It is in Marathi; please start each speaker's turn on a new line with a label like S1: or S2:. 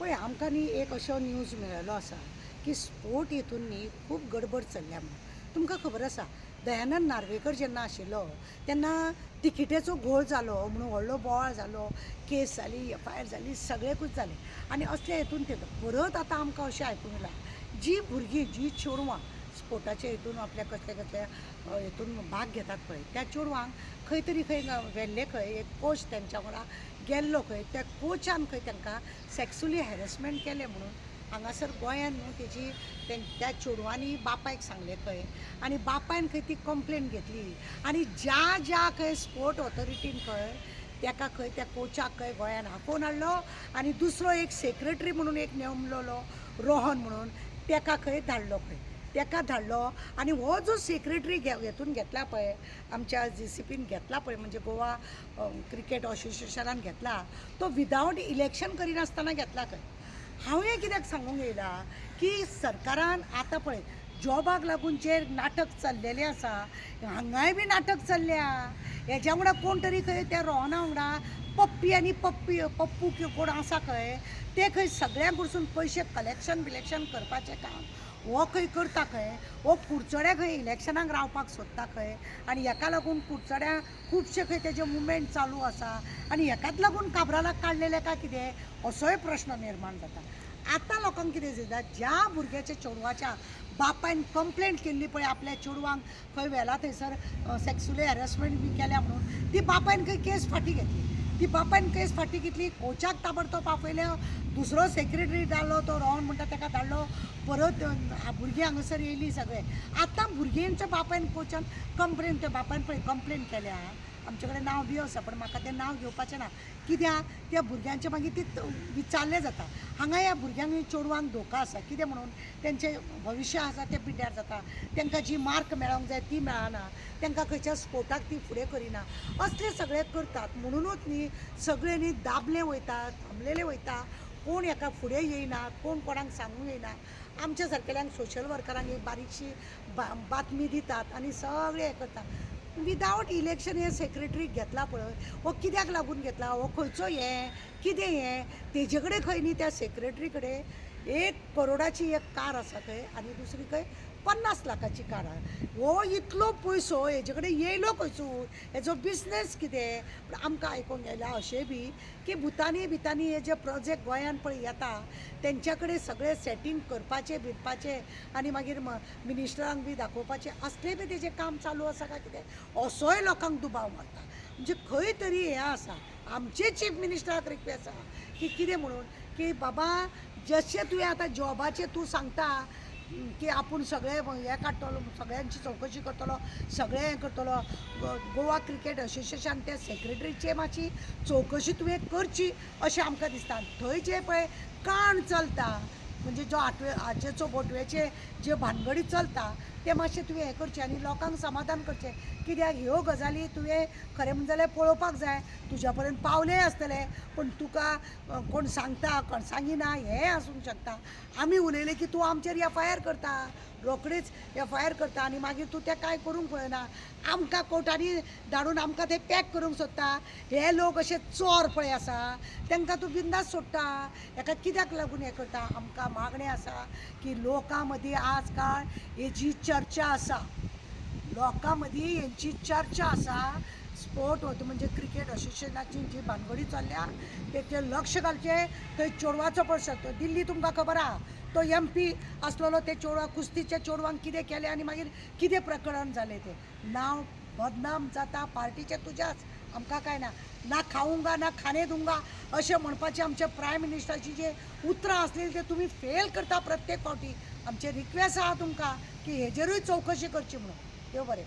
S1: पळय आमकां न्ही एक असो न्यूज मेळिल्लो आसा की स्पोर्ट हितून न्ही खूब गडबड चल्ल्या म्हणून तुमकां खबर आसा. दयानंद नार्वेकर जेन्ना आशिल्लो तेन्ना तिकिटेचो घोळ जालो म्हणून व्हडलो बोवाळ जालो, केस जाली, एफआयआर जाली, सगळेकूच जालें. आनी असल्या हितून ते परत आतां आमकां अशें आयकूंक येयला जीं भुरगीं जीं चेडवां स्पोर्टाच्या हितून आपल्या कसल्या कसल्या हितून भाग घेतात पळय त्या चेडवांक खंय तरी खंय व्हेल्ले खंय एक कोच तेंच्या वांगडा गेल्लो खंय त्या कोचान खंय तांकां सॅक्सुअली हॅरेसमेंट केलें म्हणून हांगासर गोंयान न्हू तेजी त्या चेडवांनी बापायक सांगलें खंय आनी बापायन खंय ती कंप्लेन घेतली आनी ज्या ज्या खंय स्पोर्ट ऑथॉरिटीन खंय ताका खंय त्या कोचाक खंय गोंयान आपोवन हाडलो आनी दुसरो एक सेक्रेटरी म्हणून एक नेमलेलो रोहन म्हणून ताका खंय धाडलो खंय ताका धाडलो आनी हो जो सेक्रेटरी हेतून घेतला पळय आमच्या JCPन घेतला पळय म्हणजे गोवा क्रिकेट असोसिएशनान घेतला तो विदावट इलेक्शन करिनासतना घेतला खंय. हांवें कित्याक सांगूंक येयला की सरकारान आतां पळय जॉबाक लागून जे नाटक चल्लेलें आसा हांगाय बी नाटक चल्ल्या. हेज्या वांगडा कोण तरी खंय त्या रोहना वांगडा पप्पी आनी पप्पू कोण आसा खंय ते खंय सगळ्यांक कडसून पयशे कलेक्शन बिलेक्शन करपाचें काम हो खंय करता खंय. हो कुडचड्या खंय इलेक्शनाक रावपाक सोदता खंय आनी हेका लागून कुडचड्या खुबशे खंय तेजे मुवमेंट चालू आसा आनी हेकाच लागून काब्रालाक काडलेले काय कितें असोय प्रश्न निर्माण जाता. आतां लोकांक कितें जाता ज्या भुरग्याच्या चेडवाच्या बापायन कंप्लेंट केल्ली पळय आपल्या चेडवांक खंय व्हेला थंयसर सॅक्सुअली हॅरेसमेंट बी केल्या म्हणून ती बापायन खंय केस फाटी घेतली. ती बापायन केस फाटी घेतली कोचाक ताबडतोब आपयलो दुसरो सेक्रेटरी धाडलो तो रोहन म्हणटा ताका धाडलो परत भुरगीं हांगासर येयलीं सगळे. आतां भुरग्यांच्या बापायन कोचान कंप्लेन त्या बापायन पळय कंप्लेन केल्या आमचे कडेन नांव बी आसा पण म्हाका तें नांव घेवपाचें ना कित्याक त्या भुरग्यांचें मागीर ती विचारलें जाता. हांगा ह्या भुरग्यांक चेडवांक धोको आसा कितें म्हणून तेंचें भविश्य आसा तें पिड्ड्यार जाता. तांकां जी मार्क मेळोंक जाय ती मेळना, तांकां खंयच्या स्पोर्टाक ती फुडें करिना असलें सगळें करतात. म्हणुनूच न्ही सगळें न्ही दाबलें वयता थांबलेलें वयता. कोण हेका फुडें येयना कोण कोणाक सांगूंक येयना. आमच्या सारकेल्यांक सोशल वर्करांक एक बारीकशी बातमी दितात आनी सगळें हें करतात. विदावट इलेक्शन हे सेक्रेटरी घेतला पळय हो कित्याक लागून घेतला हो खंयचो हें कितें हें तेजे कडेन खंय न्ही त्या सेक्रेटरी कडेन 1 करोडाची एक कार आसा खंय आनी दुसरी खंय 50 लाखाची कार आसा. हो इतलो पयसो हेजे कडेन येयलो खंयसून हेजो बिजनेस कितें. पूण आमकां आयकूंक येयला अशें बी की भुतानी हे जे प्रोजेक्ट गोंयान पळय येता तेंच्या कडेन सगळें सेटींग करपाचें बिरपाचें आनी मागीर मिनिस्टरांक बी दाखोवपाचें असलें बी तेजें काम चालू आसा काय कितें असोय लोकांक दुबाव मारता. म्हणजे खंय तरी हें आसा. आमचे चीफ मिनिस्टराक रिक्वेस्ट आसा की कितें म्हणून की बाबा जशें तुवें आतां जॉबाचें तूं सांगता की आपूण सगळें हें काडटलो सगळ्यांची चवकशी करतलो सगळें हें करतलो गोवा क्रिकेट असोसिएशन त्या सेक्रेटरीचे मातशी चवकशी तुवें करची अशें आमकां दिसता. थंय जे पळय काण चलता म्हणजे जो हाचेचो बोटवेचे जे भानगडी चलता ते मातशें तुवें हें करचें आनी लोकांक समाधान करचें. कित्याक ह्यो गजाली तुवें खरें म्हणलें जाल्यार पळोवपाक जाय. तुज्या पर्यंत पावलें आसतलें पूण तुका कोण सांगता कोण सांगिना हें आसूंक शकता. आमी उलयलें की तूं आमचेर एफआयआर करता रोखडीच एफआयआर करता आनी मागीर तूं तें कांय करूंक पळयना. आमकां कोर्टांनी धाडून आमकां तें पॅक करूंक सोदता. हे लोक अशे चोर पळय आसा तांकां तूं बिंदास सोडटा. हेका कित्याक लागून हें करता. आमकां मागणें आसा की लोकां मदीं आजकाल हेजी चर्चा आसा लोकां मदीं हेंची चर्चा आसा. स्पोर्ट होता म्हणजे क्रिकेट असोसिएशनाची जी भानगडी चल्ल्या तेचेर लक्ष घालचें. थंय चेडवाचो प्रश्न दिल्ली तुमकां खबर आहा तो MP आसलेलो ते चेडवा कुस्तीच्या चेडवांक कितें केलें आनी मागीर कितें प्रकरण जालें तें नांव बदनाम जाता पार्टीचें तुज्याच आमकां काय ना खाऊंगा ना खाने दूंगा अशें म्हणपाचें आमच्या प्रायम मिनिस्टराची जे उतरां आसलेलीं ते तुमी फेल करता प्रत्येक फावटी. आमचे रिक्वेस्ट आहा तुमकां की हेजेरूय चवकशी करची म्हणून. देव बरें.